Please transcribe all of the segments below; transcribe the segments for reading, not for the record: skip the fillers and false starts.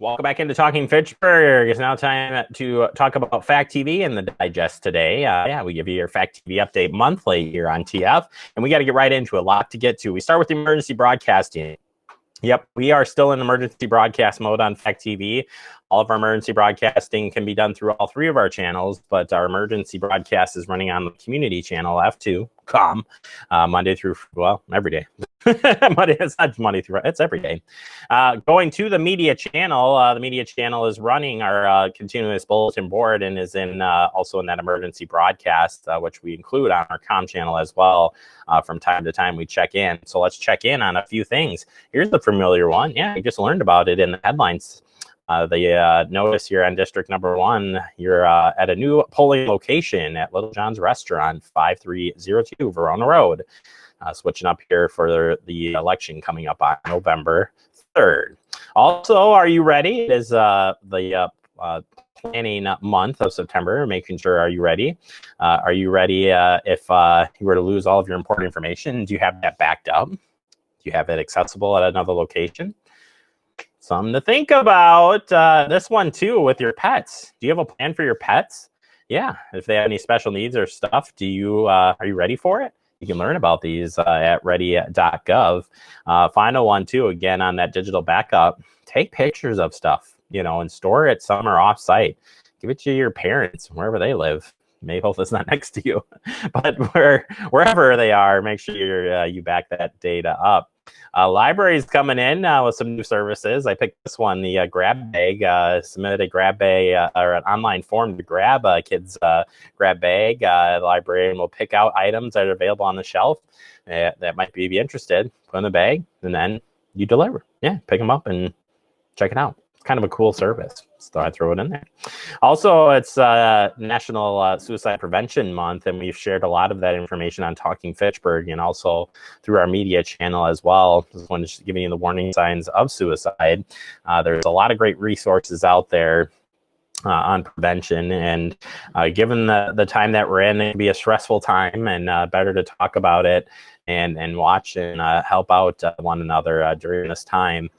Welcome back into Talking Fitchburg. It's now time to talk about FACTv and the digest today. We give you your FACTv update monthly here on TF, and we got to get right into a lot to get to. We start with the emergency broadcasting. Yep, we are still in emergency broadcast mode on FACTv. All of our emergency broadcasting can be done through all three of our channels, but our emergency broadcast is running on the community channel, FACTvcom, Monday through, well, every day. Monday, it's not Monday through, it's every day. Going to the media channel is running our continuous bulletin board and is in also in that emergency broadcast, which we include on our comm channel as well. From time to time, we check in. So let's check in on a few things. Here's the familiar one. Yeah, we just learned about it in the headlines. The notice here on District Number 1, you're at a new polling location at Little John's Restaurant, 5302 Verona Road. Switching up here for the election coming up on November 3rd. Also, are you ready? It is the planning month of September. Making sure, are you ready? Are you ready if you were to lose all of your important information? Do you have that backed up? Do you have it accessible at another location? Something to think about. This one too with your pets. Do you have a plan for your pets? Yeah, if they have any special needs or stuff, are you ready for it? You can learn about these at ready.gov. Final one too, again on that digital backup. Take pictures of stuff, and store it somewhere off-site. Give it to your parents wherever they live. Maybe hopefully it's not next to you, but wherever they are, make sure you back that data up. Library's coming in with some new services. I picked this one, the grab bag. Submitted a grab bag or an online form to grab a kid's grab bag. The librarian will pick out items that are available on the shelf that might be interested, put in the bag, and then you deliver. Yeah, pick them up and check it out. It's kind of a cool service, so I throw it in there. Also, it's National Suicide Prevention Month, and we've shared a lot of that information on Talking Fitchburg and also through our media channel as well. This one is giving you the warning signs of suicide. There's a lot of great resources out there on prevention, and given the time that we're in, it can be a stressful time, and better to talk about it and watch and help out one another during this time,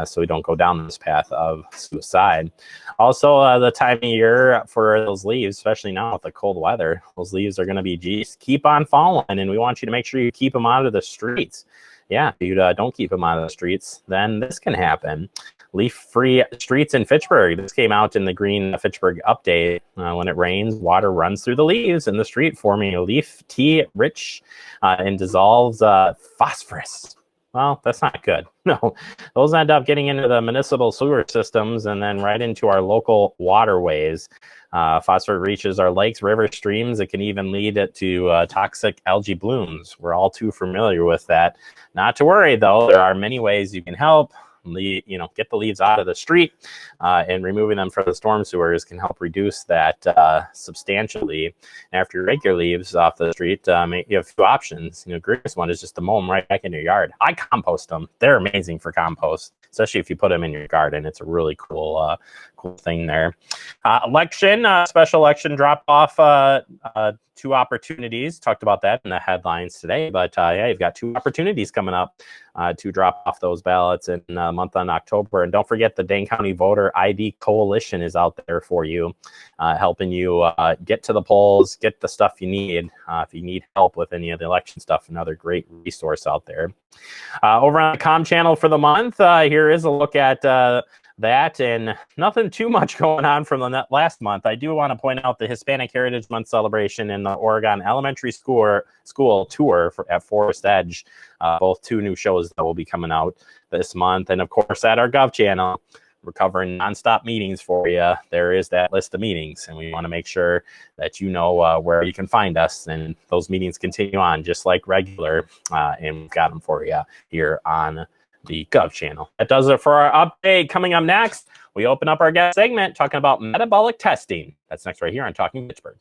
so we don't go down this path of suicide. Also, the time of year for those leaves, especially now with the cold weather, those leaves are going to be, keep on falling, and we want you to make sure you keep them out of the streets. Yeah, if you don't keep them out of the streets, then this can happen. Leaf-free streets in Fitchburg. This came out in the Green Fitchburg update. When it rains, water runs through the leaves in the street, forming a leaf tea rich and dissolves phosphorus. Well, that's not good. No, those end up getting into the municipal sewer systems and then right into our local waterways. Phosphorus reaches our lakes, rivers, streams. It can even lead to toxic algae blooms. We're all too familiar with that. Not to worry, though. There are many ways you can help. Get the leaves out of the street, and removing them from the storm sewers can help reduce that substantially. And after you rake your leaves off the street, you have a few options. Greatest one is just to mow them right back in your yard. I compost them. They're amazing for compost, especially if you put them in your garden. It's a really cool thing there. Special election drop off. 2 opportunities. Talked about that in the headlines today, but you've got 2 opportunities coming up to drop off those ballots in the month on October. And don't forget, the Dane County Voter ID Coalition is out there for you, helping you get to the polls, get the stuff you need. If you need help with any of the election stuff, another great resource out there. Over on the comm channel for the month, here is a look at that, and nothing too much going on from the last month. I do want to point out the Hispanic Heritage Month celebration in the Oregon Elementary School tour at Forest Edge. Both 2 new shows that will be coming out this month. And of course, at our Gov channel, we're covering nonstop meetings for you. There is that list of meetings, and we want to make sure that you know where you can find us. And those meetings continue on just like regular, and we've got them for you here on the Gov channel. That does it for our update. Coming up next, we open up our guest segment talking about metabolic testing. That's next right here on Talking Fitchburg.